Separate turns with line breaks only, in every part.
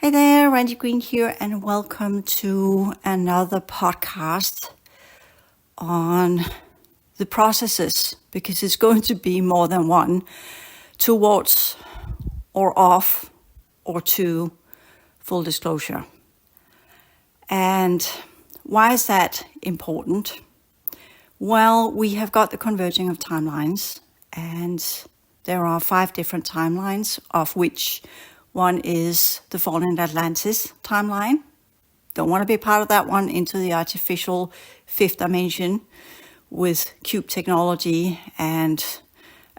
Hi there, Randi Green here, and welcome to another podcast on the processes, because it's going to be more than one, towards or off or to full disclosure. And why is that important? Well, we have got the converging of timelines, and there are 5 different timelines, of which one is the fallen Atlantis timeline. Don't want to be part of that one. Into the artificial 5th dimension with cube technology and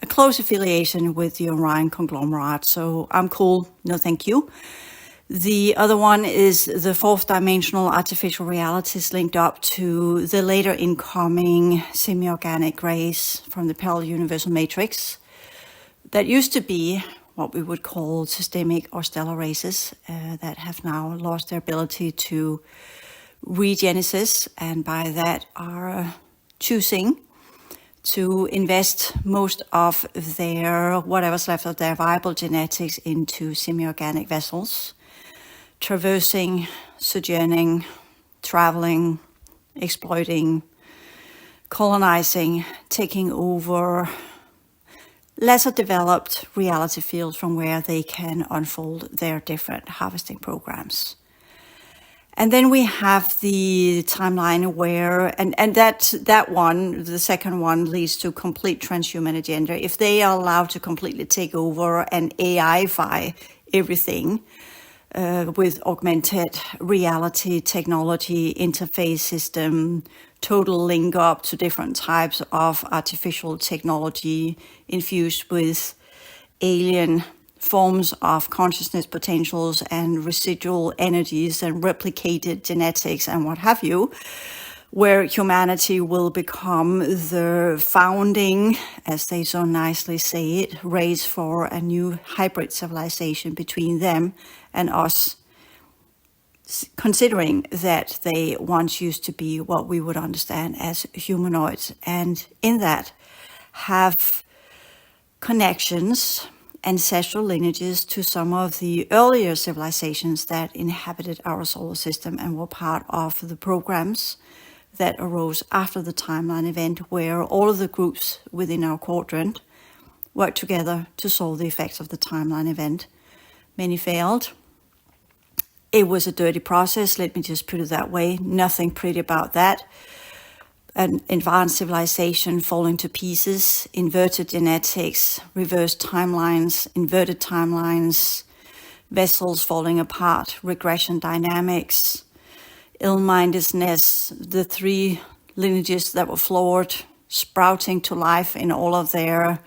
a close affiliation with the Orion conglomerate. So I'm cool. No, thank you. The other one is the 4th dimensional artificial realities linked up to the later incoming semi-organic rays from the parallel universal matrix that used to be what we would call systemic or stellar races that have now lost their ability to regenesis, and by that are choosing to invest most of their, whatever's left of their viable genetics, into semi-organic vessels, traversing, sojourning, traveling, exploiting, colonizing, taking over lesser developed reality fields from where they can unfold their different harvesting programs. And then we have the timeline where, and that one, the second one, leads to complete transhuman agenda. If they are allowed to completely take over and AI-fy everything with augmented reality technology, interface system, total link up to different types of artificial technology infused with alien forms of consciousness potentials and residual energies and replicated genetics and what have you, where humanity will become the founding, as they so nicely say it, race for a new hybrid civilization between them and us, considering that they once used to be what we would understand as humanoids, and in that have connections, ancestral lineages to some of the earlier civilizations that inhabited our solar system and were part of the programs that arose after the timeline event, where all of the groups within our quadrant worked together to solve the effects of the timeline event. Many failed. It was a dirty process, let me just put it that way. Nothing pretty about that. An advanced civilization falling to pieces, inverted genetics, reversed timelines, inverted timelines, vessels falling apart, regression dynamics, ill-mindedness, the 3 lineages that were flawed, sprouting to life in all of their,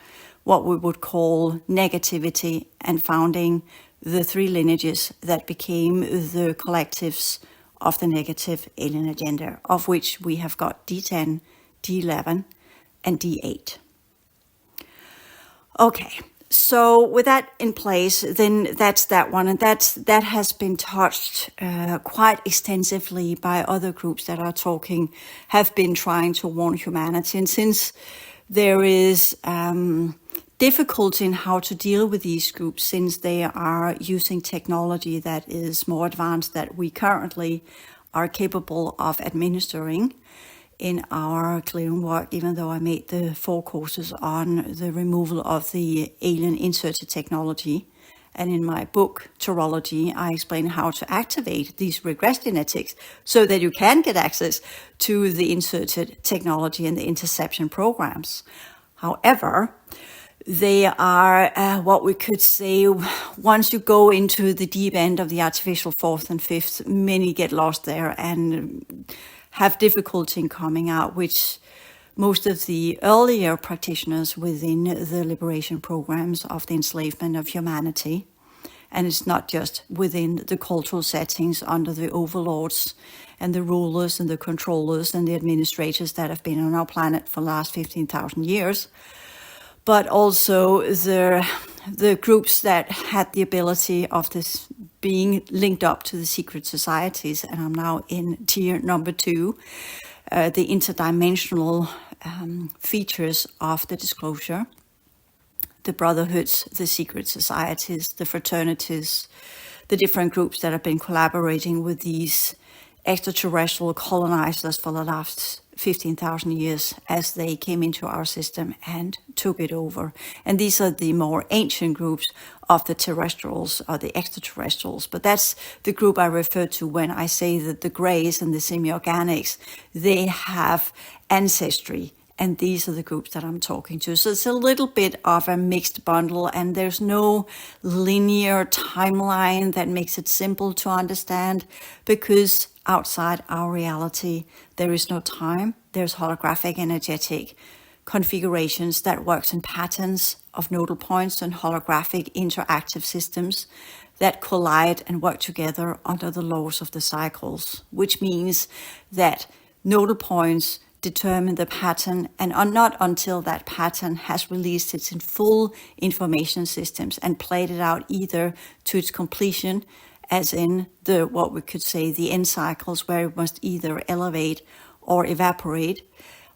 what we would call negativity, and founding the 3 lineages that became the collectives of the negative alien agenda, of which we have got D10, D11, and D8. Okay, so with that in place, then that's that one, and that has been touched quite extensively by other groups that have been trying to warn humanity. And since there is difficulty in how to deal with these groups, since they are using technology that is more advanced than we currently are capable of administering in our clearing work, even though I made the 4 courses on the removal of the alien inserted technology. And in my book, Torology, I explain how to activate these regress genetics so that you can get access to the inserted technology and the interception programs. However, they are what we could say, once you go into the deep end of the artificial 4th and 5th, many get lost there and have difficulty in coming out, which most of the earlier practitioners within the liberation programs of the enslavement of humanity, and it's not just within the cultural settings under the overlords and the rulers and the controllers and the administrators that have been on our planet for the last 15,000 years, but also the groups that had the ability of this being linked up to the secret societies. And I'm now in tier number 2, the interdimensional features of the disclosure, the brotherhoods, the secret societies, the fraternities, the different groups that have been collaborating with these extraterrestrial colonizers for the last 15,000 years as they came into our system and took it over. And these are the more ancient groups of the terrestrials or the extraterrestrials. But that's the group I refer to when I say that the Greys and the semi-organics, they have ancestry. And these are the groups that I'm talking to. So it's a little bit of a mixed bundle, and there's no linear timeline that makes it simple to understand, because outside our reality, there is no time. There's holographic energetic configurations that works in patterns of nodal points and holographic interactive systems that collide and work together under the laws of the cycles, which means that nodal points determine the pattern, and not until that pattern has released its full information systems and played it out either to its completion, as in the what we could say the end cycles, where it must either elevate or evaporate,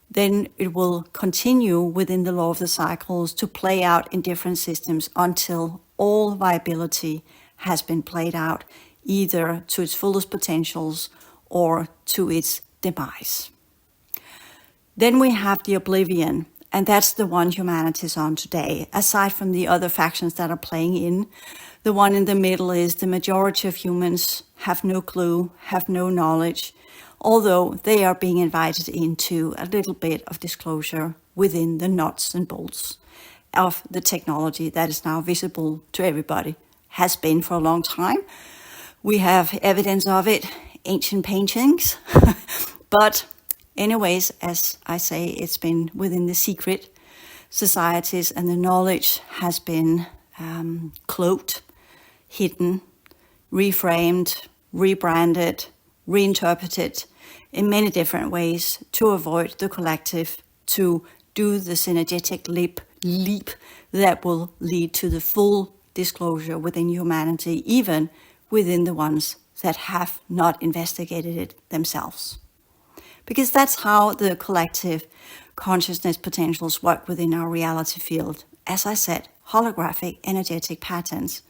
then it will continue within the law of the cycles to play out in different systems until all viability has been played out either to its fullest potentials or to its demise. Then we have the oblivion, and that's the one humanity's on today. Aside from the other factions that are playing in, the one in the middle is the majority of humans have no clue, have no knowledge, although they are being invited into a little bit of disclosure within the nuts and bolts of the technology that is now visible to everybody, has been for a long time. We have evidence of it, ancient paintings, but anyways, as I say, it's been within the secret societies, and the knowledge has been cloaked, hidden, reframed, rebranded, reinterpreted in many different ways to avoid the collective, to do the synergetic leap that will lead to the full disclosure within humanity, even within the ones that have not investigated it themselves. Because that's how the collective consciousness potentials work within our reality field. As I said, holographic energetic patterns.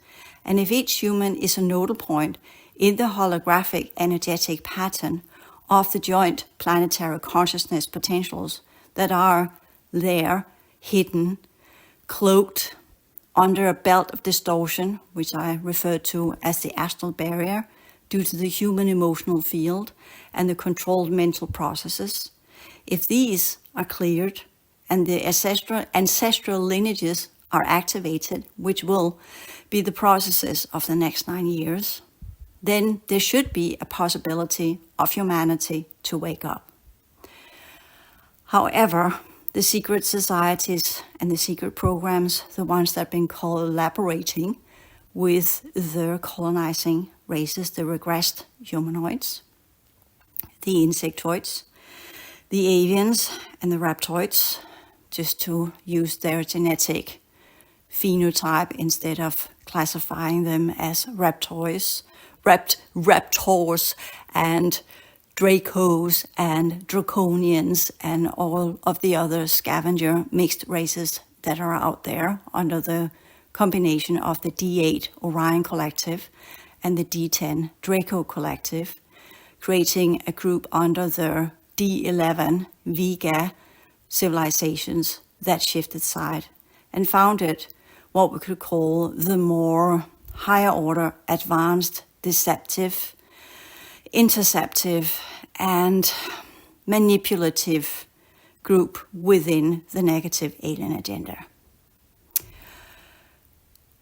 And if each human is a nodal point in the holographic energetic pattern of the joint planetary consciousness potentials that are there, hidden, cloaked under a belt of distortion, which I refer to as the astral barrier, due to the human emotional field and the controlled mental processes. If these are cleared and the ancestral lineages are activated, which will be the processes of the next 9 years, then there should be a possibility of humanity to wake up. However, the secret societies and the secret programs, the ones that have been collaborating with the colonizing races, the regressed humanoids, the insectoids, the avians, and the raptoids, just to use their genetic phenotype instead of classifying them as raptors and Dracos and Draconians and all of the other scavenger mixed races that are out there under the combination of the D8 Orion Collective and the D10 Draco Collective, creating a group under the D11 Vega civilizations that shifted side and founded what we could call the more higher order, advanced, deceptive, interceptive, and manipulative group within the negative alien agenda.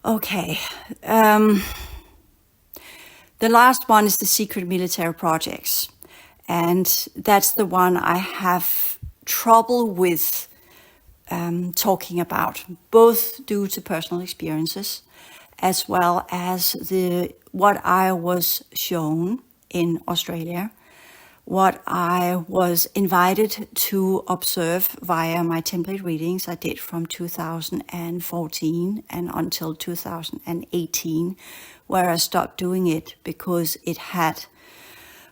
Okay, the last one is the secret military projects, and that's the one I have trouble with talking about, both due to personal experiences as well as what I was shown in Australia, what I was invited to observe via my template readings I did from 2014 and until 2018, where I stopped doing it because it had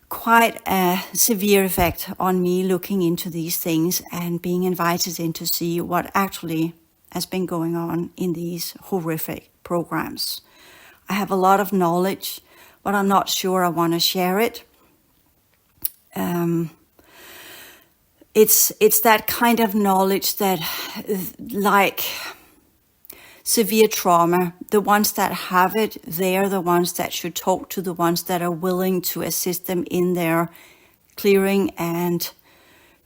quite a severe effect on me looking into these things and being invited in to see what actually has been going on in these horrific programs. I have a lot of knowledge, but I'm not sure I want to share it. It's that kind of knowledge that, like severe trauma, the ones that have it, they're the ones that should talk to the ones that are willing to assist them in their clearing and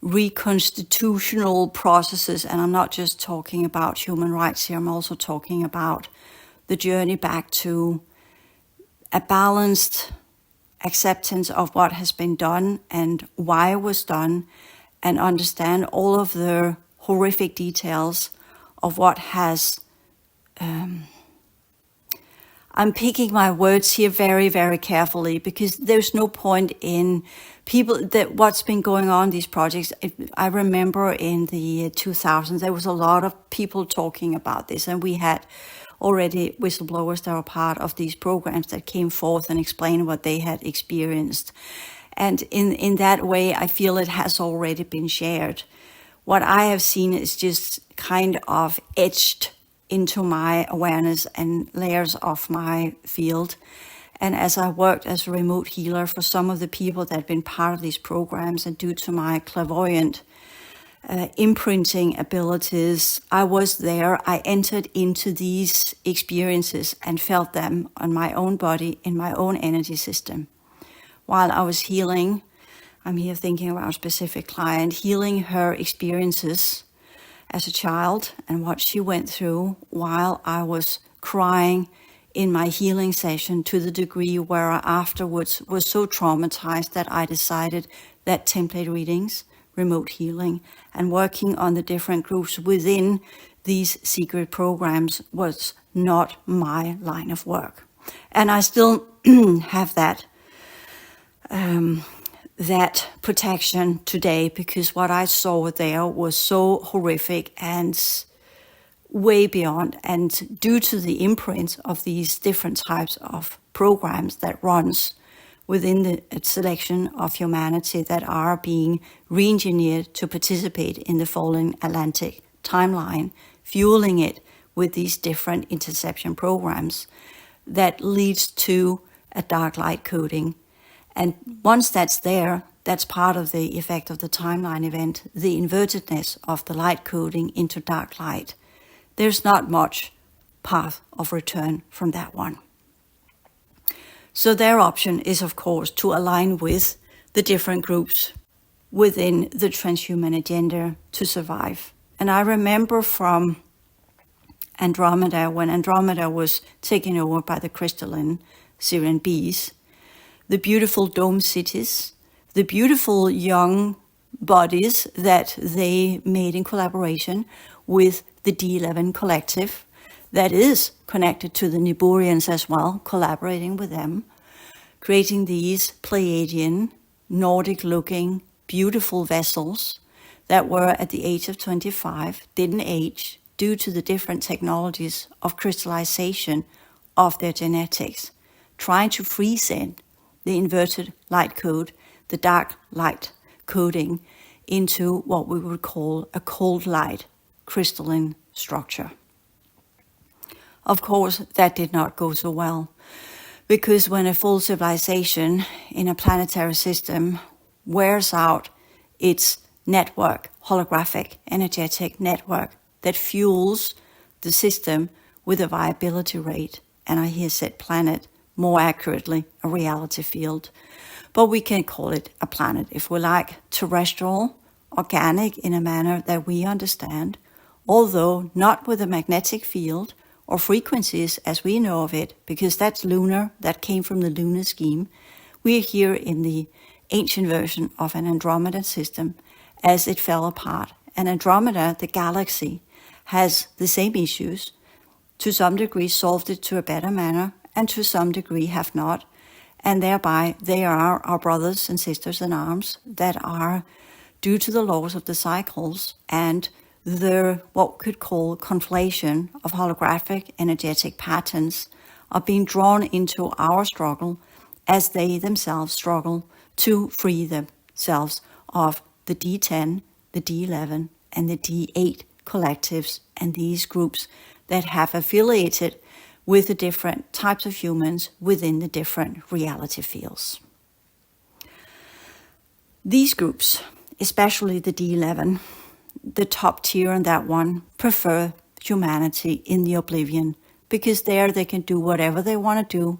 reconstitutional processes. And I'm not just talking about human rights here, I'm also talking about the journey back to a balanced acceptance of what has been done and why it was done, and understand all of the horrific details of what has I'm picking my words here very, very carefully, because there's no point in people that what's been going on in these projects. I remember in the 2000s, there was a lot of people talking about this, and we had already whistleblowers that were part of these programs that came forth and explained what they had experienced. And in that way, I feel it has already been shared. What I have seen is just kind of etched into my awareness and layers of my field. And as I worked as a remote healer for some of the people that had been part of these programs, and due to my clairvoyant imprinting abilities, I was there. I entered into these experiences and felt them on my own body, in my own energy system. While I was healing, I'm here thinking about a specific client, healing her experiences as a child and what she went through, while I was crying in my healing session, to the degree where I afterwards was so traumatized that I decided that template readings, remote healing, and working on the different groups within these secret programs was not my line of work. And I still have that that protection today, because what I saw there was so horrific and way beyond, and due to the imprint of these different types of programs that runs within the selection of humanity that are being re-engineered to participate in the fallen Atlantic timeline, fueling it with these different interception programs, that leads to a dark light coding. And once that's there, that's part of the effect of the timeline event, the invertedness of the light coding into dark light. There's not much path of return from that one. So their option is, of course, to align with the different groups within the transhuman agenda to survive. And I remember from Andromeda, when Andromeda was taken over by the crystalline Syrian bees, the beautiful dome cities, the beautiful young bodies that they made in collaboration with the D11 collective, that is connected to the Niburians as well, collaborating with them, creating these Pleiadian, Nordic-looking, beautiful vessels that were at the age of 25, didn't age due to the different technologies of crystallization of their genetics, trying to freeze in the inverted light code, the dark light coding, into what we would call a cold light crystalline structure. Of course, that did not go so well, because when a full civilization in a planetary system wears out its network, holographic, energetic network that fuels the system with a viability rate, and I here said planet, more accurately, a reality field. But we can call it a planet, if we like, terrestrial, organic in a manner that we understand, although not with a magnetic field or frequencies as we know of it, because that's lunar, that came from the lunar scheme. We're here in the ancient version of an Andromedan system as it fell apart. And Andromeda, the galaxy, has the same issues, to some degree solved it to a better manner, and to some degree have not. And thereby they are our brothers and sisters in arms that are, due to the laws of the cycles and the what we could call conflation of holographic energetic patterns, are being drawn into our struggle as they themselves struggle to free themselves of the D10, the D11, and the D8 collectives and these groups that have affiliated with the different types of humans within the different reality fields. These groups, especially the D11, the top tier on that one, prefer humanity in the oblivion, because there they can do whatever they want to do,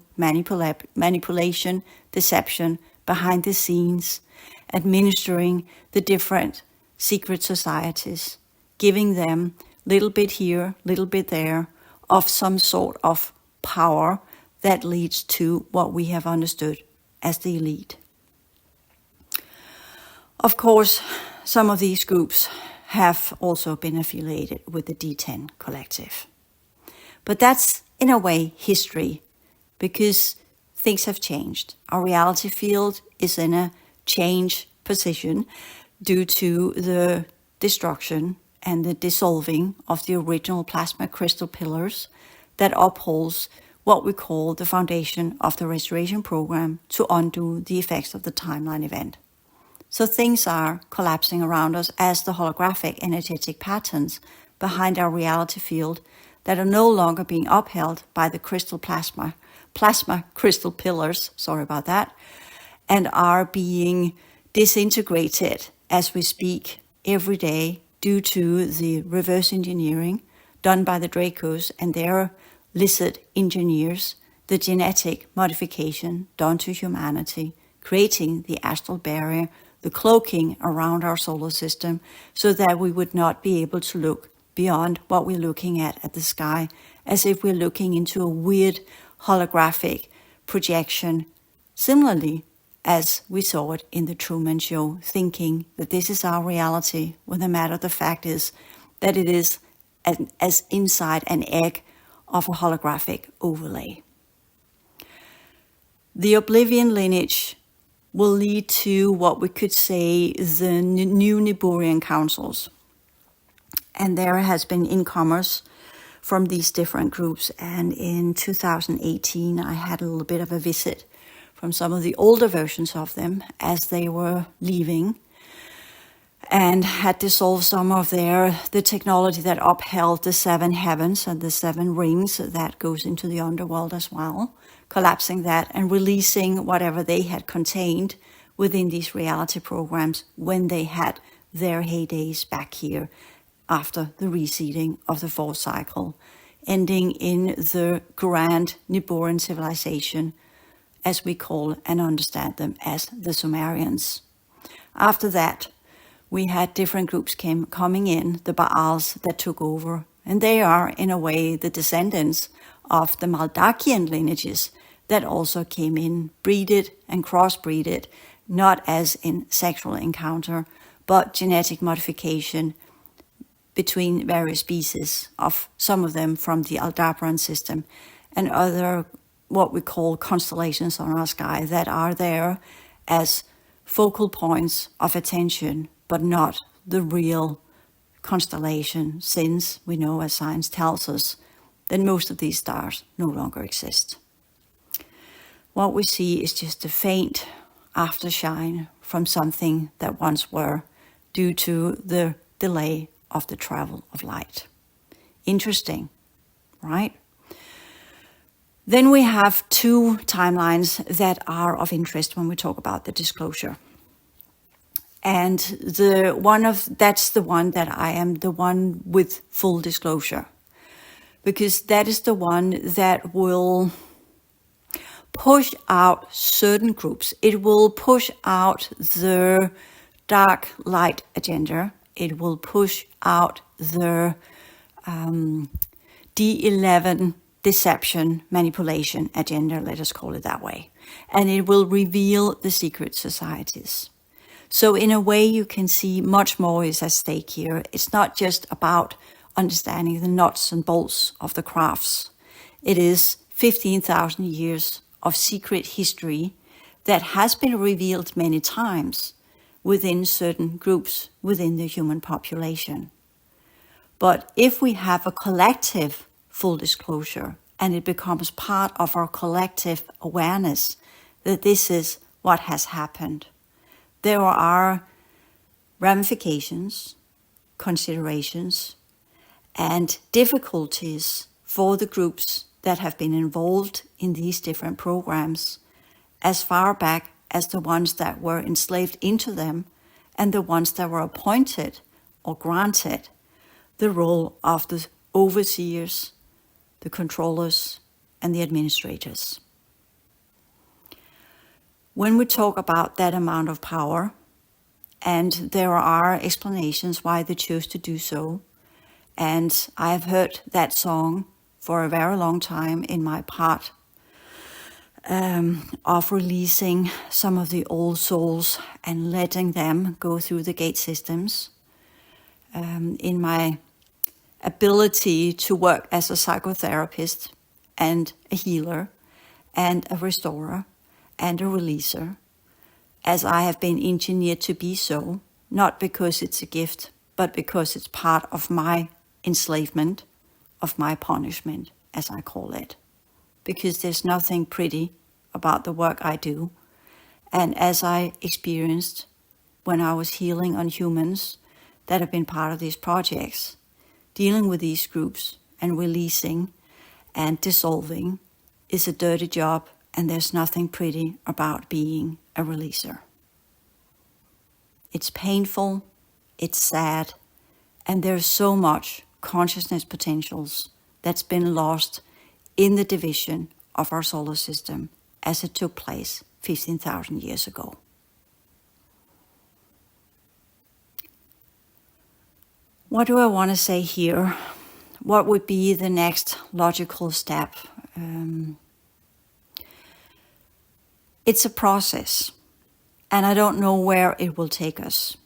manipulation, deception, behind the scenes, administering the different secret societies, giving them little bit here, little bit there, of some sort of power that leads to what we have understood as the elite. Of course, some of these groups have also been affiliated with the D10 collective. But that's, in a way, history, because things have changed. Our reality field is in a change position due to the destruction and the dissolving of the original plasma crystal pillars that upholds what we call the foundation of the restoration program to undo the effects of the timeline event. So things are collapsing around us as the holographic energetic patterns behind our reality field that are no longer being upheld by the plasma crystal pillars, sorry about that, and are being disintegrated as we speak every day due to the reverse engineering done by the Dracos and their lizard engineers, the genetic modification done to humanity, creating the astral barrier, the cloaking around our solar system, so that we would not be able to look beyond what we're looking at the sky, as if we're looking into a weird holographic projection, similarly as we saw it in the Truman Show, thinking that this is our reality, when the matter of the fact is that it is as inside an egg of a holographic overlay. The Oblivion lineage will lead to what we could say the new Niburian councils. And there has been incomers from these different groups. And in 2018, I had a little bit of a visit from some of the older versions of them as they were leaving, and had dissolved some of the technology that upheld the 7 heavens and the 7 rings that goes into the underworld as well, collapsing that and releasing whatever they had contained within these reality programs when they had their heydays back here after the reseeding of the 4th cycle, ending in the grand Niburian civilization, as we call and understand them as the Sumerians. After that, we had different groups coming in, the Baals that took over, and they are in a way the descendants of the Maldakian lineages that also came in, breeded and crossbreeded, not as in sexual encounter, but genetic modification between various species, of some of them from the Aldebaran system and other what we call constellations on our sky that are there as focal points of attention, but not the real constellation, since we know, as science tells us, that most of these stars no longer exist. What we see is just a faint aftershine from something that once were, due to the delay of the travel of light. Interesting, right? Then we have 2 timelines that are of interest when we talk about the disclosure. And that's the one that I am the one with full disclosure, because that is the one that will push out certain groups. It will push out the dark light agenda. It will push out the D11 deception, manipulation agenda, let us call it that way. And it will reveal the secret societies. So in a way, you can see much more is at stake here. It's not just about understanding the nuts and bolts of the crafts. It is 15,000 years of secret history that has been revealed many times within certain groups within the human population. But if we have a collective full disclosure and it becomes part of our collective awareness that this is what has happened, there are ramifications, considerations, and difficulties for the groups that have been involved in these different programs, as far back as the ones that were enslaved into them and the ones that were appointed or granted the role of the overseers, the controllers, and the administrators. When we talk about that amount of power, and there are explanations why they chose to do so, and I have heard that song for a very long time in my part of releasing some of the old souls and letting them go through the gate systems. In my ability to work as a psychotherapist and a healer and a restorer and a releaser, as I have been engineered to be so, not because it's a gift, but because it's part of my enslavement, of my punishment, as I call it. Because there's nothing pretty about the work I do. And as I experienced when I was healing on humans that have been part of these projects, dealing with these groups and releasing and dissolving is a dirty job, and there's nothing pretty about being a releaser. It's painful, it's sad, and there's so much consciousness potentials that's been lost in the division of our solar system as it took place 15,000 years ago. What do I want to say here? What would be the next logical step? It's a process, and I don't know where it will take us.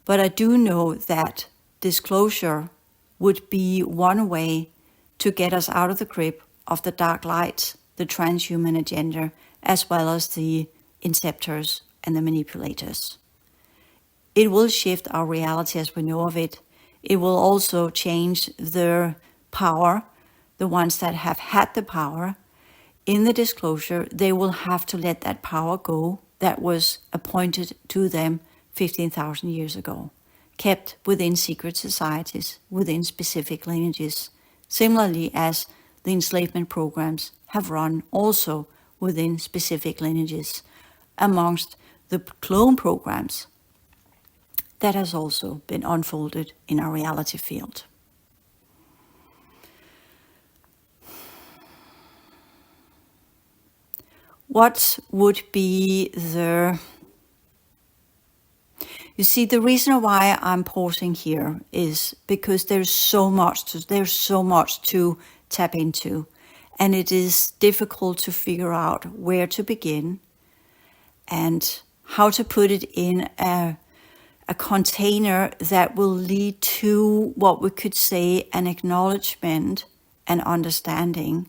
But I do know that disclosure would be one way to get us out of the grip of the dark light, the transhuman agenda, as well as the inceptors and the manipulators. It will shift our reality as we know of it. It will also change their power, the ones that have had the power. In the disclosure, they will have to let that power go that was appointed to them 15,000 years ago, kept within secret societies, within specific lineages, similarly as the enslavement programs have run also within specific lineages amongst the clone programs that has also been unfolded in our reality field. What would be the... You see, the reason why I'm pausing here is because there's so much to tap into, and it is difficult to figure out where to begin and how to put it in a container that will lead to what we could say an acknowledgement and understanding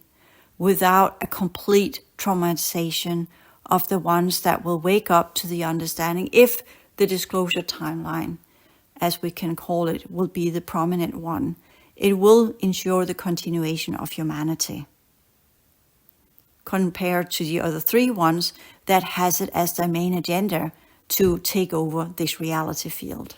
without a complete traumatization of the ones that will wake up to the understanding, if the disclosure timeline, as we can call it, will be the prominent one. It will ensure the continuation of humanity compared to the other three ones that has it as their main agenda to take over this reality field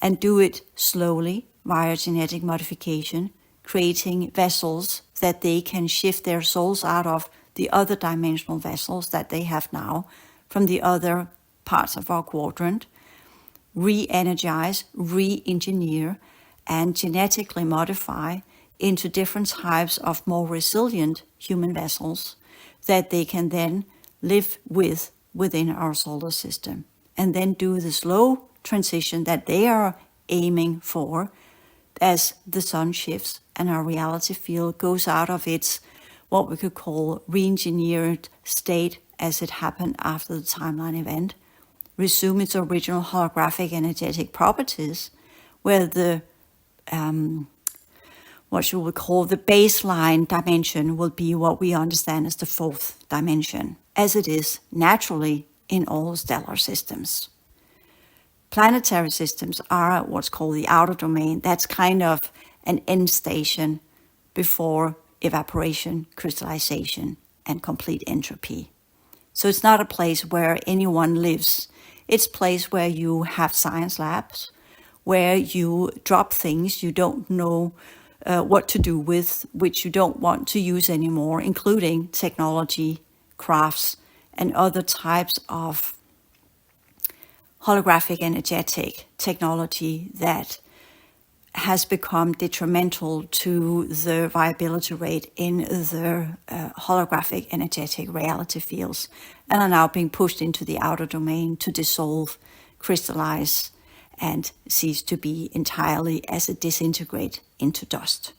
and do it slowly via genetic modification, creating vessels that they can shift their souls out of the other dimensional vessels that they have now from the other parts of our quadrant, re-energize, re-engineer, and genetically modify into different types of more resilient human vessels that they can then live within our solar system, and then do the slow transition that they are aiming for as the sun shifts and our reality field goes out of its, what we could call, re-engineered state as it happened after the timeline event, resume its original holographic energetic properties, where the what should we call the baseline dimension will be what we understand as the fourth dimension, as it is naturally in all stellar systems. Planetary systems are what's called the outer domain. That's kind of an end station before evaporation, crystallization, and complete entropy. So it's not a place where anyone lives. It's a place where you have science labs, where you drop things you don't know what to do with, which you don't want to use anymore, including technology, crafts, and other types of holographic energetic technology that has become detrimental to the viability rate in the holographic energetic reality fields, and are now being pushed into the outer domain to dissolve, crystallize, and cease to be entirely as it disintegrates into dust.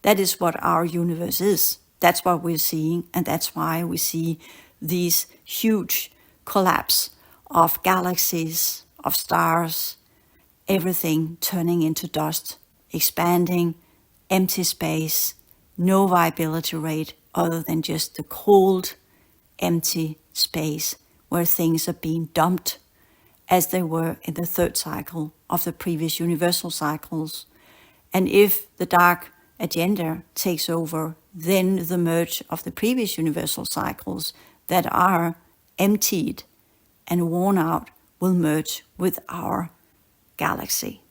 That is what our universe is. That's what we're seeing, and that's why we see these huge collapse of galaxies, of stars, everything turning into dust, expanding, empty space, no viability rate other than just the cold, empty space where things are being dumped as they were in the third cycle of the previous universal cycles. And if the dark agenda takes over, then the merge of the previous universal cycles that are emptied and worn out will merge with our galaxy.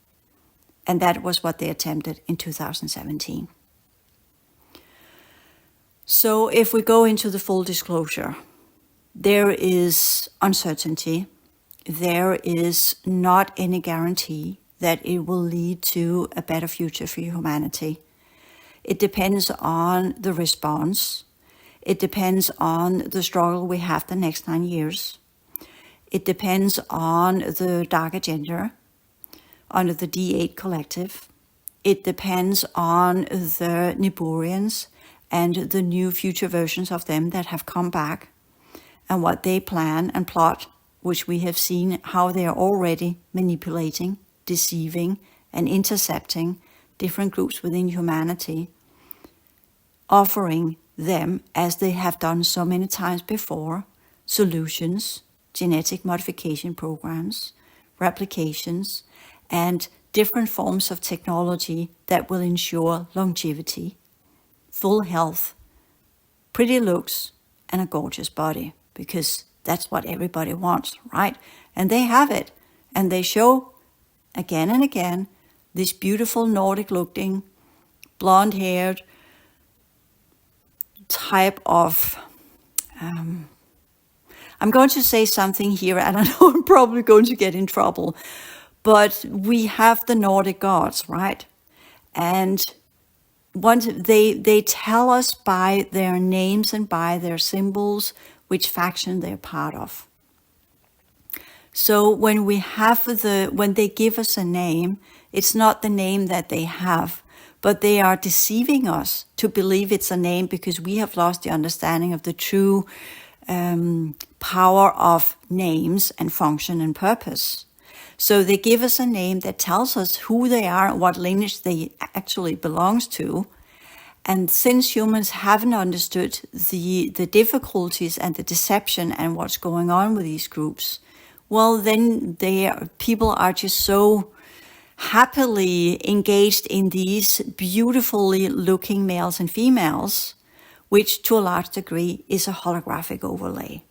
And that was what they attempted in 2017. So if we go into the full disclosure, there is uncertainty. There is not any guarantee that it will lead to a better future for humanity. It depends on the response. It depends on the struggle we have the next 9 years. It depends on the dark agenda under the D8 collective. It depends on the Niburians and the new future versions of them that have come back and what they plan and plot, which we have seen how they are already manipulating, deceiving, and intercepting different groups within humanity, offering them, as they have done so many times before, solutions, genetic modification programs, replications, and different forms of technology that will ensure longevity, full health, pretty looks, and a gorgeous body, because that's what everybody wants, right? And they have it. And they show again and again this beautiful Nordic-looking, blonde-haired type of... I'm going to say something here, and I know I'm probably going to get in trouble, but we have the Nordic gods, right? And once they tell us by their names and by their symbols which faction they're part of. So when they give us a name, it's not the name that they have, but they are deceiving us to believe it's a name because we have lost the understanding of the true power of names and function and purpose. So they give us a name that tells us who they are and what lineage they actually belongs to. And since humans haven't understood the difficulties and the deception and what's going on with these groups, well, then people are just so happily engaged in these beautifully looking males and females, which to a large degree is a holographic overlay,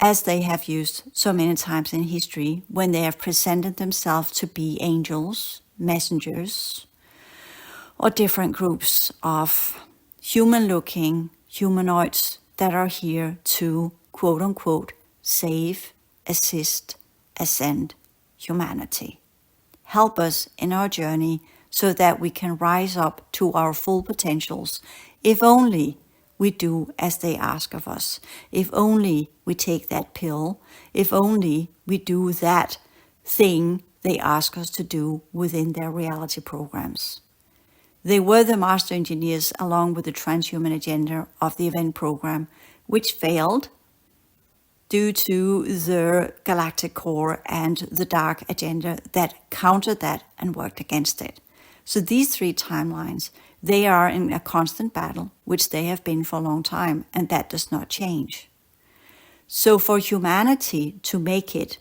as they have used so many times in history when they have presented themselves to be angels, messengers, or different groups of human-looking humanoids that are here to, quote-unquote, save, assist, ascend humanity. Help us in our journey so that we can rise up to our full potentials, if only we do as they ask of us, if only we take that pill, if only we do that thing they ask us to do within their reality programs. They were the master engineers along with the transhuman agenda of the event program, which failed due to the galactic core and the dark agenda that countered that and worked against it. So these three timelines, they are in a constant battle, which they have been for a long time, and that does not change. So for humanity to make it,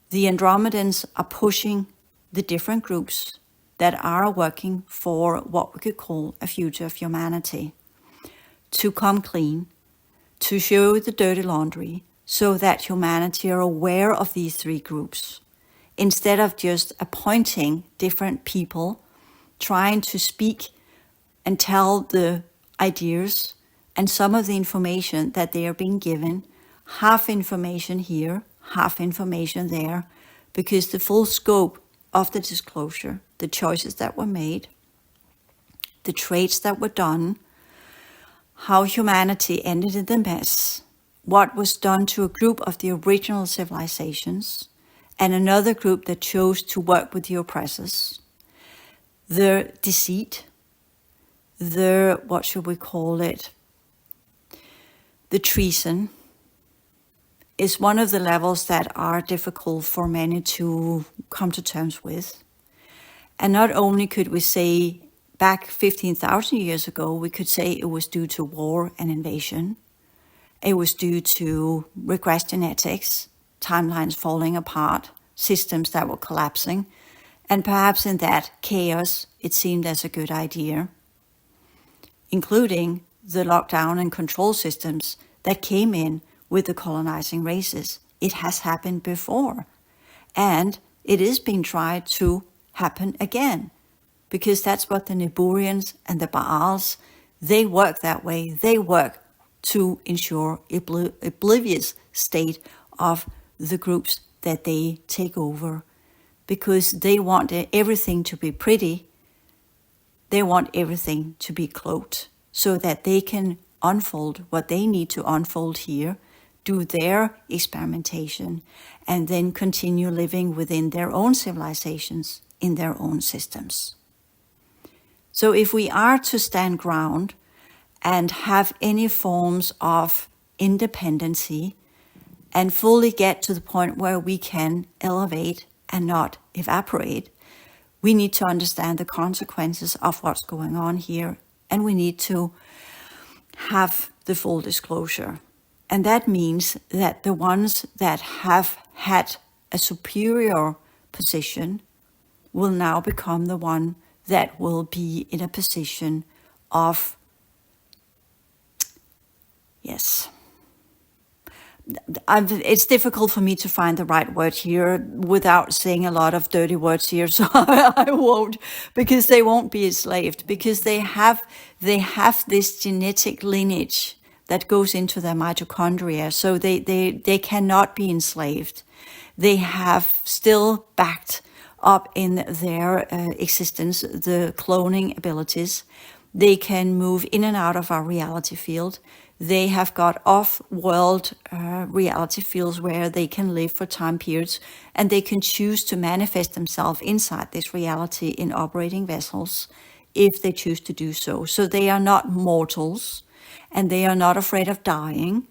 the Andromedans are pushing the different groups that are working for what we could call a future of humanity to come clean, to show the dirty laundry, so that humanity are aware of these three groups, instead of just appointing different people trying to speak and tell the ideas and some of the information that they are being given, half information here, half information there, because the full scope of the disclosure, the choices that were made, the trades that were done, how humanity ended in the mess, what was done to a group of the original civilizations, and another group that chose to work with the oppressors, the deceit, the, what should we call it, the treason, is one of the levels that are difficult for many to come to terms with. And not only could we say back 15,000 years ago, we could say it was due to war and invasion. It was due to regress genetics, timelines falling apart, systems that were collapsing. And perhaps in that chaos, it seemed as a good idea, including the lockdown and control systems that came in with the colonizing races. It has happened before, and it is being tried to happen again, because that's what the Niburians and the Baals, they work that way. They work to ensure oblivious state of the groups that they take over, because they want everything to be pretty. They want everything to be cloaked so that they can unfold what they need to unfold here, do their experimentation, and then continue living within their own civilizations, in their own systems. So if we are to stand ground and have any forms of independency and fully get to the point where we can elevate and not evaporate, we need to understand the consequences of what's going on here, and we need to have the full disclosure. And that means that the ones that have had a superior position will now become the one that will be in a position of, yes, it's difficult for me to find the right word here without saying a lot of dirty words here, so I won't, because they won't be enslaved, because they have this genetic lineage that goes into their mitochondria, so they cannot be enslaved. They have still backed up in their existence the cloning abilities. They can move in and out of our reality field. They have got off-world reality fields where they can live for time periods, and they can choose to manifest themselves inside this reality in operating vessels if they choose to do so. So they are not mortals, and they are not afraid of dying,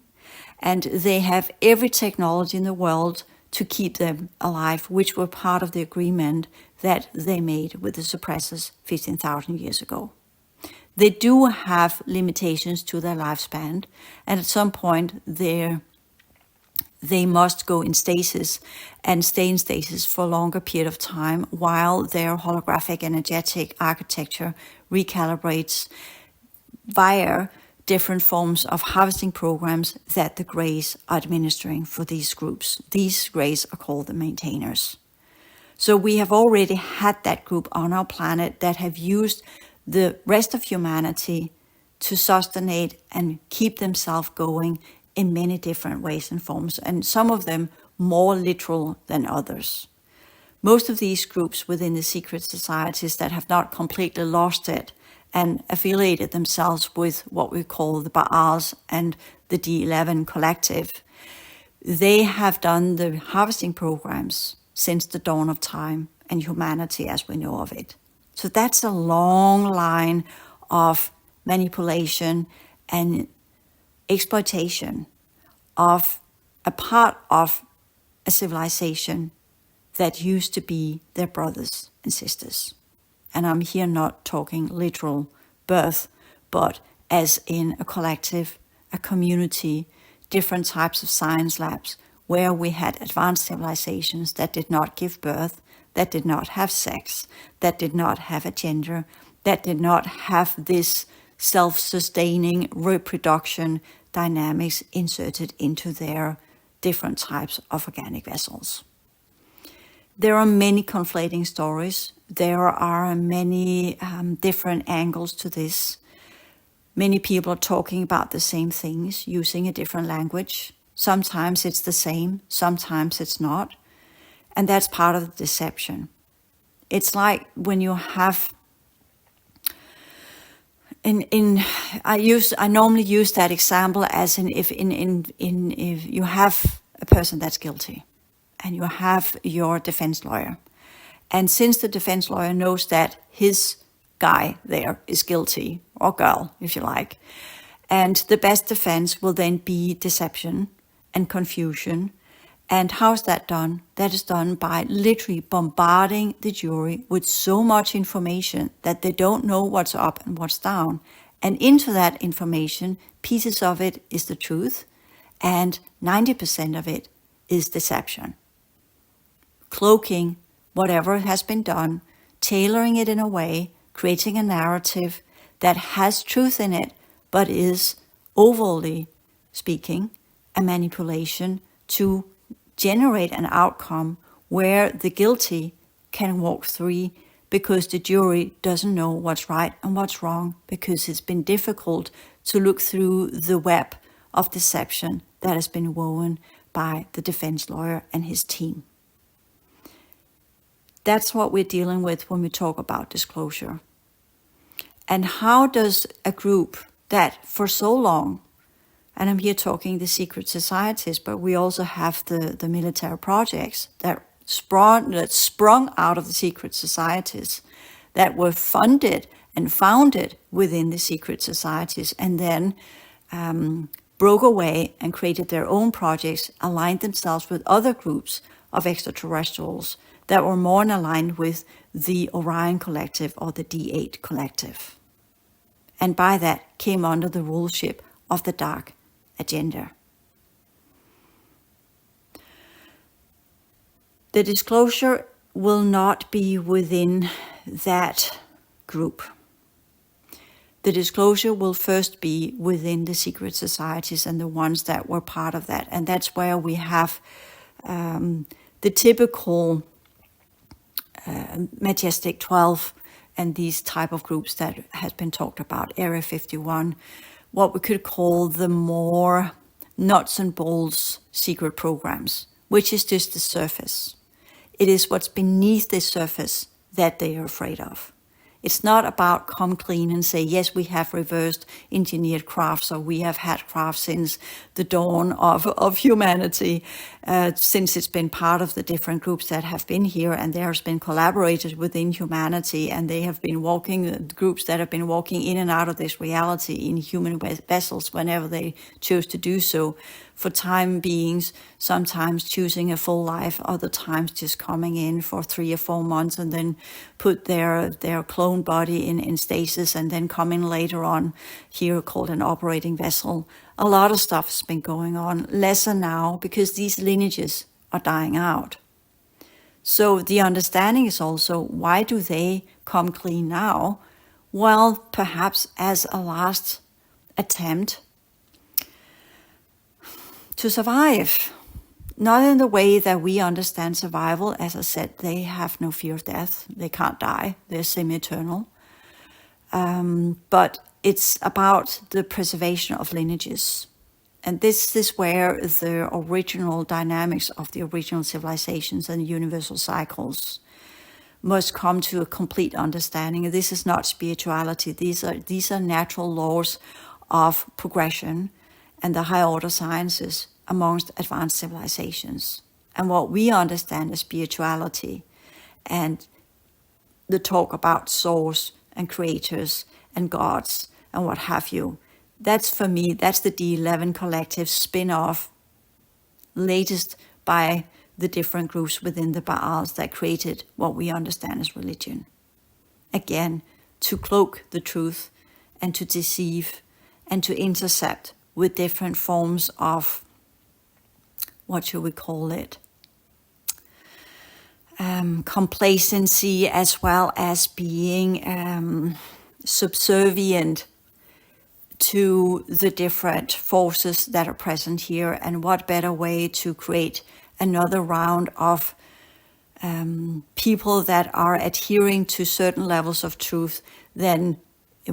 and they have every technology in the world to keep them alive, which were part of the agreement that they made with the suppressors 15,000 years ago. They do have limitations to their lifespan, and at some point they must go in stasis and stay in stasis for a longer period of time while their holographic energetic architecture recalibrates via different forms of harvesting programs that the Greys are administering for these groups. These Greys are called the maintainers. So we have already had that group on our planet that have used the rest of humanity to sustain and keep themselves going in many different ways and forms, and some of them more literal than others. Most of these groups within the secret societies that have not completely lost it and affiliated themselves with what we call the Baals and the D11 collective, they have done the harvesting programs since the dawn of time and humanity as we know of it. So that's a long line of manipulation and exploitation of a part of a civilization that used to be their brothers and sisters. And I'm here not talking literal birth, but as in a collective, a community, different types of science labs, where we had advanced civilizations that did not give birth, that did not have sex, that did not have a gender, that did not have this self-sustaining reproduction dynamics inserted into their different types of organic vessels. There are many conflating stories. There are many different angles to this. Many people are talking about the same things using a different language. Sometimes it's the same, sometimes it's not. And that's part of the deception. It's like when you have I normally use that example as if you have a person that's guilty and you have your defense lawyer. And since the defense lawyer knows that his guy there is guilty, or girl, if you like, and the best defense will then be deception and confusion. And how's that done? That is done by literally bombarding the jury with so much information that they don't know what's up and what's down. And into that information, pieces of it is the truth, and 90% of it is deception. Cloaking whatever has been done, tailoring it in a way, creating a narrative that has truth in it, but is overly speaking a manipulation to generate an outcome where the guilty can walk free because the jury doesn't know what's right and what's wrong, because it's been difficult to look through the web of deception that has been woven by the defense lawyer and his team. That's what we're dealing with when we talk about disclosure. And how does a group that for so long, and I'm here talking the secret societies, but we also have the military projects that sprung out of the secret societies, that were funded and founded within the secret societies, and then broke away and created their own projects, aligned themselves with other groups of extraterrestrials that were more aligned with the Orion Collective or the D8 Collective. And by that came under the ruleship of the Dark Agenda. The disclosure will not be within that group. The disclosure will first be within the secret societies and the ones that were part of that. And that's where we have the typical Majestic 12 and these type of groups that has been talked about, Area 51, what we could call the more nuts and bolts secret programs, which is just the surface. It is what's beneath the surface that they are afraid of. It's not about come clean and say, yes, we have reversed engineered crafts, or we have had crafts since the dawn of humanity, since it's been part of the different groups that have been here, and there has been collaborated within humanity, and they have been groups that have been walking in and out of this reality in human vessels whenever they chose to do so, for time beings, sometimes choosing a full life, other times just coming in for 3 or 4 months and then put their clone body in stasis and then come in later on, here called an operating vessel. A lot of stuff has been going on, lesser now because these lineages are dying out. So the understanding is also, why do they come clean now? Well, perhaps as a last attempt to survive. Not in the way that we understand survival. As I said, they have no fear of death. They can't die. They're semi-eternal. But it's about the preservation of lineages. And this is where the original dynamics of the original civilizations and universal cycles must come to a complete understanding. This is not spirituality. These are natural laws of progression and the higher order sciences amongst advanced civilizations. And what we understand as spirituality and the talk about source and creators and gods and what have you, that's, for me, that's the D11 collective spin-off, latest by the different groups within the Baals that created what we understand as religion. Again, to cloak the truth and to deceive and to intercept with different forms of, what should we call it? Complacency, as well as being subservient to the different forces that are present here. And what better way to create another round of people that are adhering to certain levels of truth than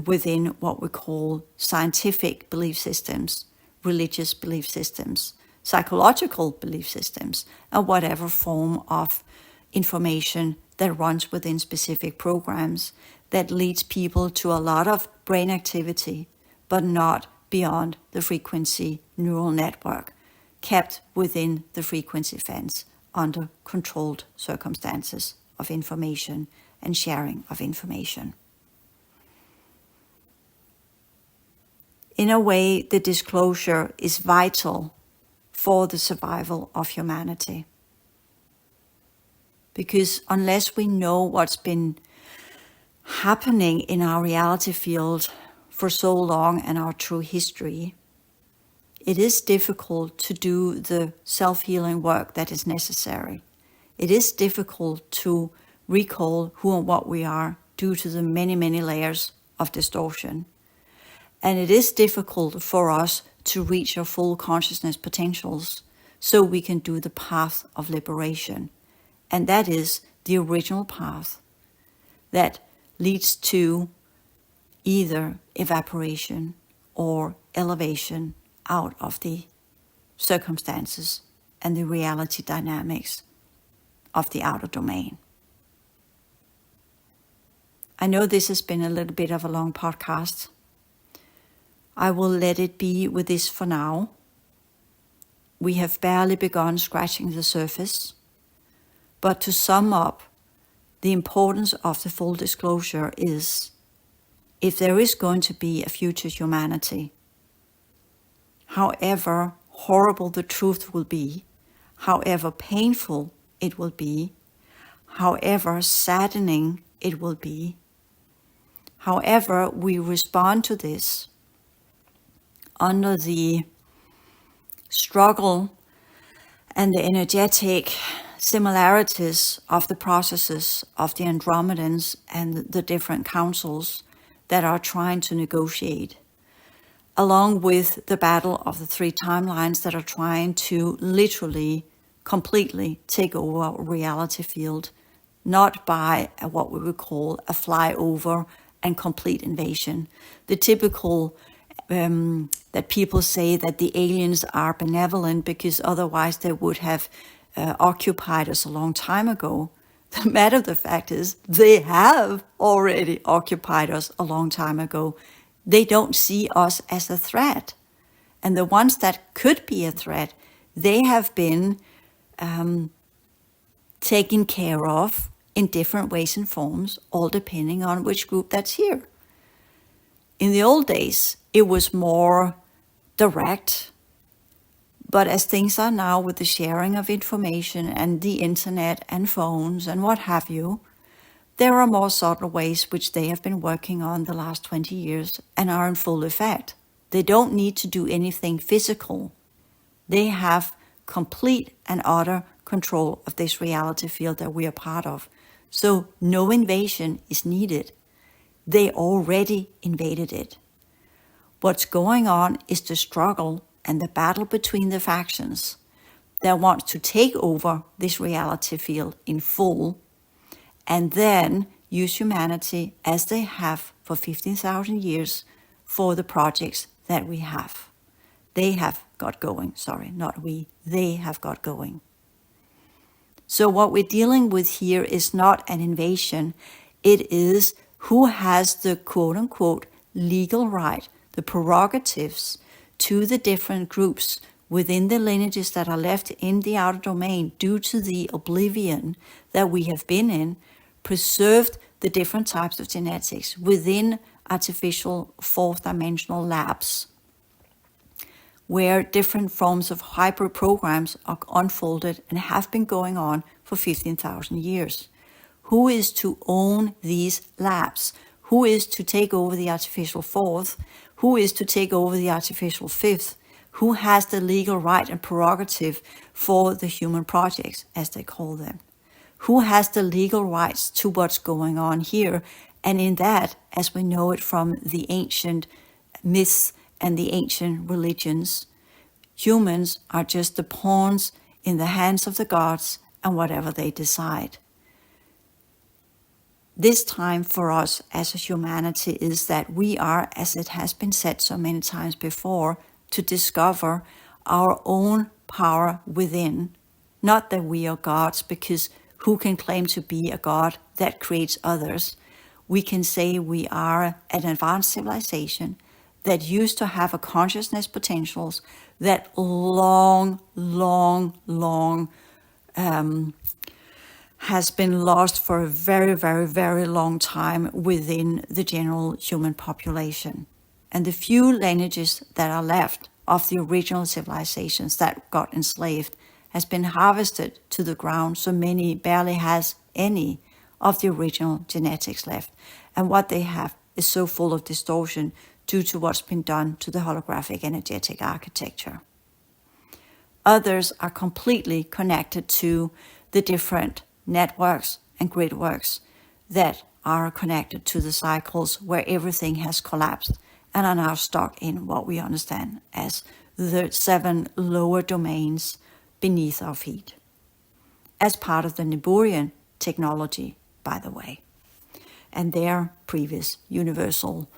within what we call scientific belief systems, religious belief systems, psychological belief systems, and whatever form of information that runs within specific programs that leads people to a lot of brain activity, but not beyond the frequency neural network, kept within the frequency fence under controlled circumstances of information and sharing of information. In a way, the disclosure is vital for the survival of humanity. Because unless we know what's been happening in our reality field for so long and our true history, it is difficult to do the self-healing work that is necessary. It is difficult to recall who and what we are due to the many, many layers of distortion. And it is difficult for us to reach our full consciousness potentials so we can do the path of liberation. And that is the original path that leads to either evaporation or elevation out of the circumstances and the reality dynamics of the outer domain. I know this has been a little bit of a long podcast. I will let it be with this for now. We have barely begun scratching the surface. But to sum up, the importance of the full disclosure is, if there is going to be a future humanity, however horrible the truth will be, however painful it will be, however saddening it will be, however we respond to this under the struggle and the energetic similarities of the processes of the Andromedans and the different councils that are trying to negotiate, along with the battle of the three timelines that are trying to literally, completely take over our reality field, not by what we would call a flyover and complete invasion. The typical that people say that the aliens are benevolent because otherwise they would have occupied us a long time ago. The matter of the fact is they have already occupied us a long time ago. They don't see us as a threat. And the ones that could be a threat, they have been taken care of in different ways and forms, all depending on which group that's here. In the old days, it was more direct. But as things are now with the sharing of information and the internet and phones and what have you, there are more subtle ways which they have been working on the last 20 years and are in full effect. They don't need to do anything physical. They have complete and utter control of this reality field that we are part of. So no invasion is needed. They already invaded it. What's going on is the struggle and the battle between the factions that want to take over this reality field in full and then use humanity as they have for 15,000 years for the projects that we have. They have got going, not we, they have got going. So what we're dealing with here is not an invasion, it is who has the quote-unquote legal right, the prerogatives to the different groups within the lineages that are left in the outer domain due to the oblivion that we have been in, preserved the different types of genetics within artificial fourth dimensional labs, where different forms of hybrid programs are unfolded and have been going on for 15,000 years. Who is to own these labs? Who is to take over the artificial fourth? Who is to take over the artificial fifth? Who has the legal right and prerogative for the human projects, as they call them? Who has the legal rights to what's going on here? And in that, as we know it from the ancient myths and the ancient religions, humans are just the pawns in the hands of the gods and whatever they decide. This time for us as a humanity is that we are, as it has been said so many times before, to discover our own power within. Not that we are gods, because who can claim to be a god that creates others? We can say we are an advanced civilization that used to have a consciousness potentials that long has been lost for a very, very, very long time within the general human population. And the few lineages that are left of the original civilizations that got enslaved has been harvested to the ground, so many barely has any of the original genetics left. And what they have is so full of distortion due to what's been done to the holographic energetic architecture. Others are completely connected to the different networks and grid works that are connected to the cycles where everything has collapsed and are now stuck in what we understand as the 7 lower domains beneath our feet, as part of the Niburian technology, by the way, and their previous universal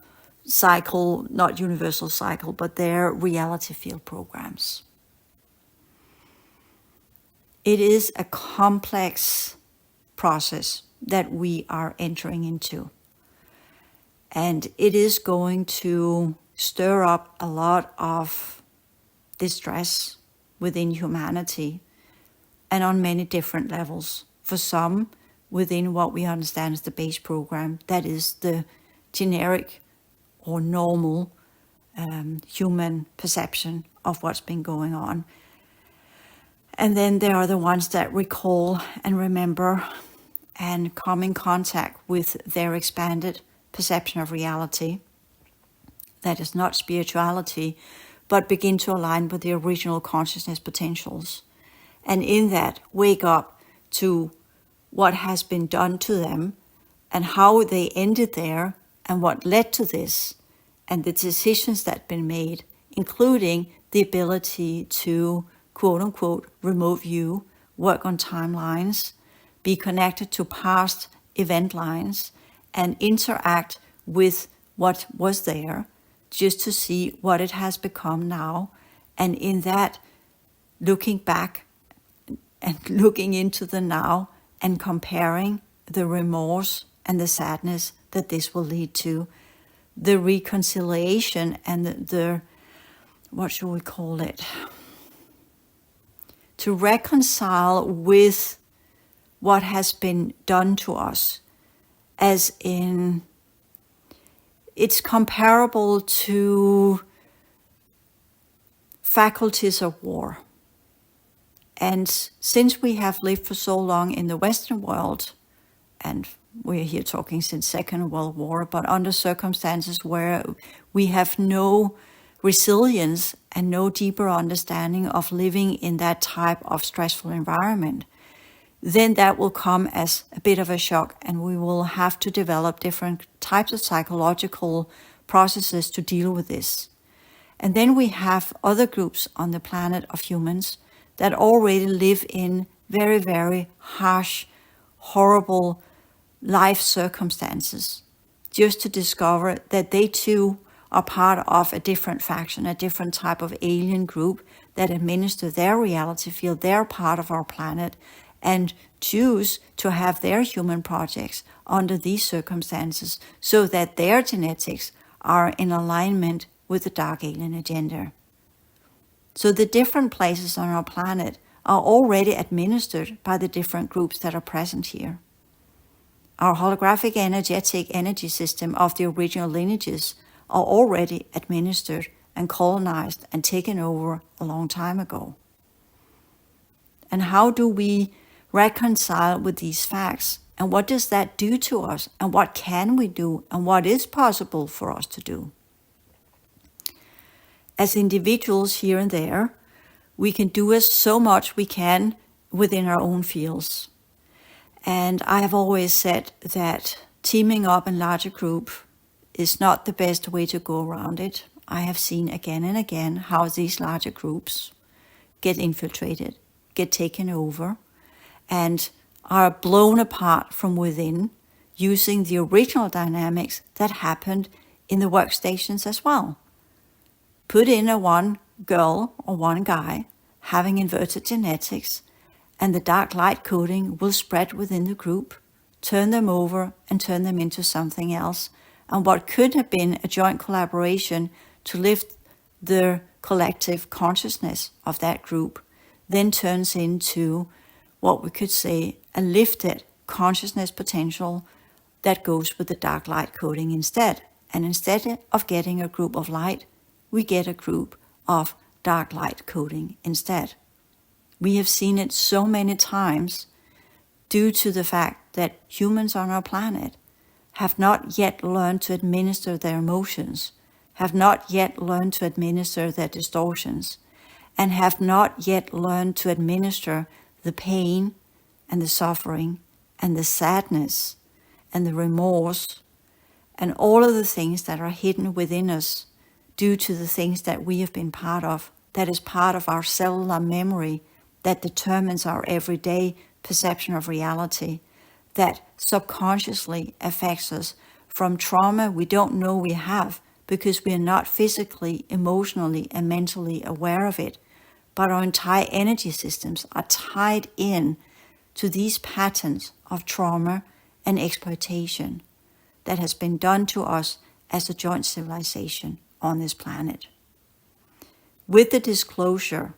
cycle, not universal cycle, but their reality field programs. It is a complex process that we are entering into. And it is going to stir up a lot of distress within humanity and on many different levels. For some, within what we understand as the base program, that is the generic or normal human perception of what's been going on. And then there are the ones that recall and remember and come in contact with their expanded perception of reality. That is not spirituality, but begin to align with the original consciousness potentials. And in that, wake up to what has been done to them and how they ended there and what led to this and the decisions that have been made, including the ability to quote-unquote remote view, work on timelines, be connected to past event lines, and interact with what was there just to see what it has become now. And in that, looking back and looking into the now and comparing the remorse and the sadness that this will lead to, the reconciliation and the what should we call it? To reconcile with what has been done to us, as in it's comparable to faculties of war. And since we have lived for so long in the Western world, and we're here talking since Second World War, but under circumstances where we have no resilience and no deeper understanding of living in that type of stressful environment, then that will come as a bit of a shock, and we will have to develop different types of psychological processes to deal with this. And then we have other groups on the planet of humans that already live in very, very harsh, horrible life circumstances, just to discover that they too are part of a different faction, a different type of alien group that administer their reality field, they're part of our planet, and choose to have their human projects under these circumstances so that their genetics are in alignment with the dark alien agenda. So the different places on our planet are already administered by the different groups that are present here. Our holographic energetic energy system of the original lineages are already administered and colonized and taken over a long time ago. And how do we reconcile with these facts? And what does that do to us? And what can we do? And what is possible for us to do? As individuals here and there, we can do as so much we can within our own fields. And I have always said that teaming up in larger group is not the best way to go around it. I have seen again and again how these larger groups get infiltrated, get taken over, and are blown apart from within using the original dynamics that happened in the workstations as well. Put in a one girl or one guy having inverted genetics, and the dark light coding will spread within the group, turn them over and turn them into something else. And what could have been a joint collaboration to lift the collective consciousness of that group then turns into what we could say a lifted consciousness potential that goes with the dark light coding instead. And instead of getting a group of light, we get a group of dark light coding instead. We have seen it so many times due to the fact that humans on our planet have not yet learned to administer their emotions, have not yet learned to administer their distortions, and have not yet learned to administer the pain and the suffering and the sadness and the remorse and all of the things that are hidden within us due to the things that we have been part of, that is part of our cellular memory that determines our everyday perception of reality, that subconsciously affects us from trauma we don't know we have because we are not physically, emotionally, and mentally aware of it. But our entire energy systems are tied in to these patterns of trauma and exploitation that has been done to us as a joint civilization on this planet. With the disclosure,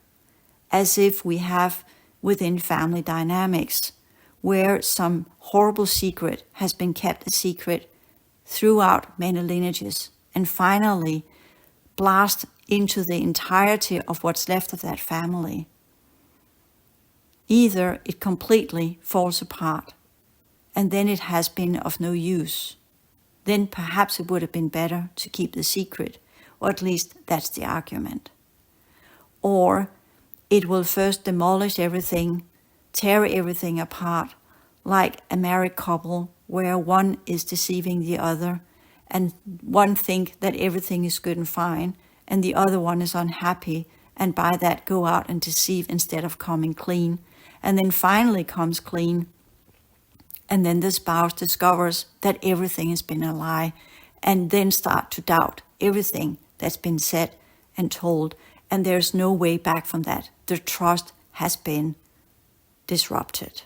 as if we have within family dynamics, where some horrible secret has been kept a secret throughout many lineages, and finally blast into the entirety of what's left of that family. Either it completely falls apart, and then it has been of no use. Then perhaps it would have been better to keep the secret, or at least that's the argument. Or it will first demolish everything, tear everything apart, like a married couple where one is deceiving the other, and one think that everything is good and fine, and the other one is unhappy, and by that go out and deceive instead of coming clean, and then finally comes clean, and then the spouse discovers that everything has been a lie, and then start to doubt everything that's been said and told, and there's no way back from that. The trust has been disrupted.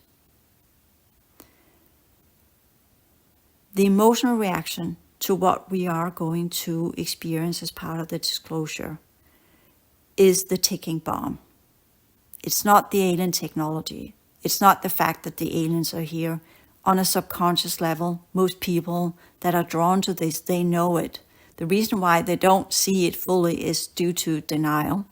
The emotional reaction to what we are going to experience as part of the disclosure is the ticking bomb. It's not the alien technology. It's not the fact that the aliens are here. On a subconscious level, most people that are drawn to this, they know it. The reason why they don't see it fully is due to denial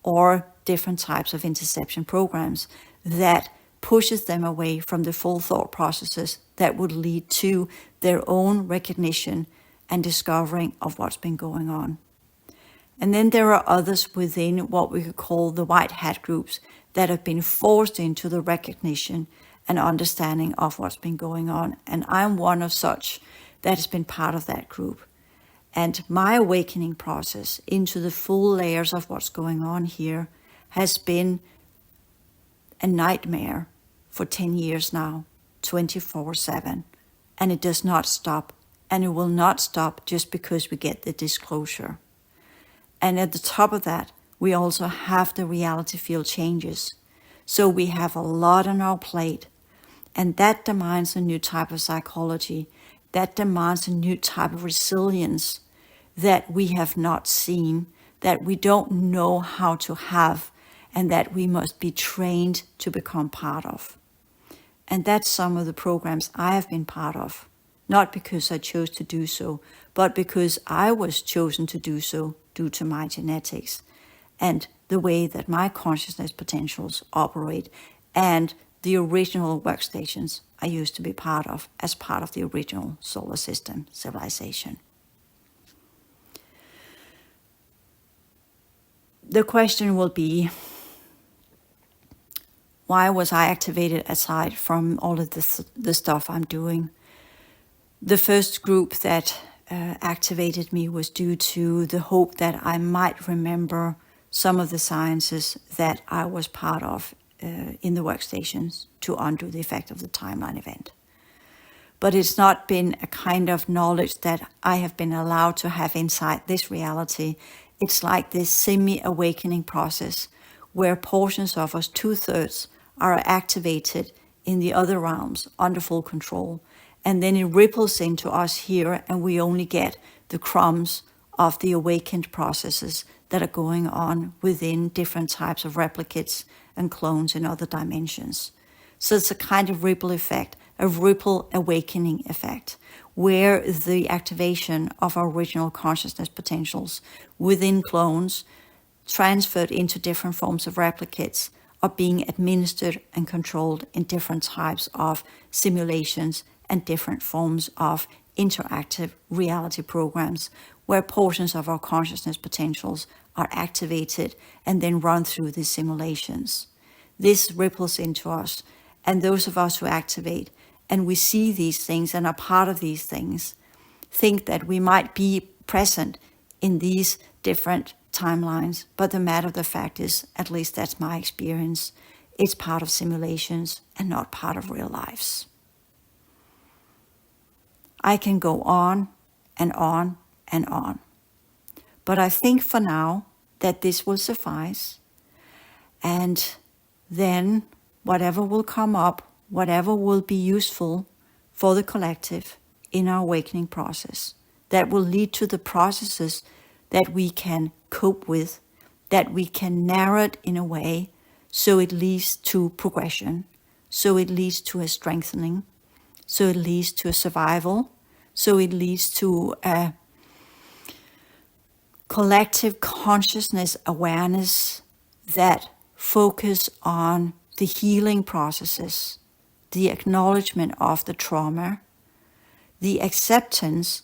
or different types of interception programs that pushes them away from the full thought processes that would lead to their own recognition and discovering of what's been going on. And then there are others within what we could call the white hat groups that have been forced into the recognition and understanding of what's been going on. And I'm one of such that has been part of that group. And my awakening process into the full layers of what's going on here has been a nightmare for 10 years now, 24/7. And it does not stop. And it will not stop just because we get the disclosure. And at the top of that, we also have the reality field changes. So we have a lot on our plate. And that demands a new type of psychology. That demands a new type of resilience that we have not seen, that we don't know how to have, and that we must be trained to become part of. And that's some of the programs I have been part of, not because I chose to do so, but because I was chosen to do so due to my genetics and the way that my consciousness potentials operate and the original workstations I used to be part of as part of the original solar system civilization. The question will be, why was I activated aside from all of the stuff I'm doing? The first group that activated me was due to the hope that I might remember some of the sciences that I was part of in the workstations to undo the effect of the timeline event. But it's not been a kind of knowledge that I have been allowed to have inside this reality. It's like this semi-awakening process where portions of us, 2/3, are activated in the other realms under full control. And then it ripples into us here, and we only get the crumbs of the awakened processes that are going on within different types of replicates and clones in other dimensions. So it's a kind of ripple effect, a ripple awakening effect, where the activation of our original consciousness potentials within clones transferred into different forms of replicates are being administered and controlled in different types of simulations and different forms of interactive reality programs, where portions of our consciousness potentials are activated and then run through these simulations. This ripples into us, and those of us who activate and we see these things and are part of these things think that we might be present in these different timelines, but the matter of the fact is, at least that's my experience, it's part of simulations and not part of real lives. I can go on and on and on, but I think for now that this will suffice, and then whatever will come up, whatever will be useful for the collective in our awakening process, that will lead to the processes that we can cope with, that we can narrow it in a way so it leads to progression, so it leads to a strengthening, so it leads to a survival, so it leads to a collective consciousness awareness that focus on the healing processes, the acknowledgement of the trauma, the acceptance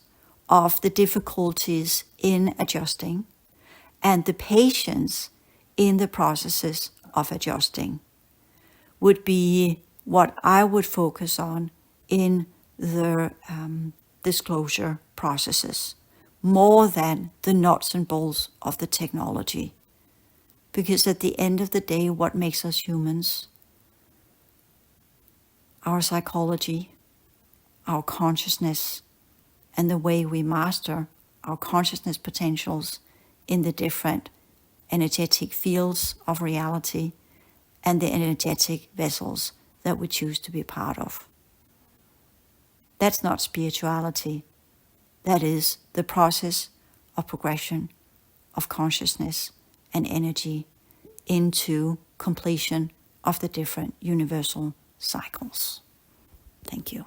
of the difficulties in adjusting, and the patience in the processes of adjusting would be what I would focus on in the disclosure processes, more than the nuts and bolts of the technology. Because at the end of the day, what makes us humans? Our psychology, our consciousness, and the way we master our consciousness potentials in the different energetic fields of reality and the energetic vessels that we choose to be part of. That's not spirituality. That is the process of progression of consciousness and energy into completion of the different universal cycles. Thank you.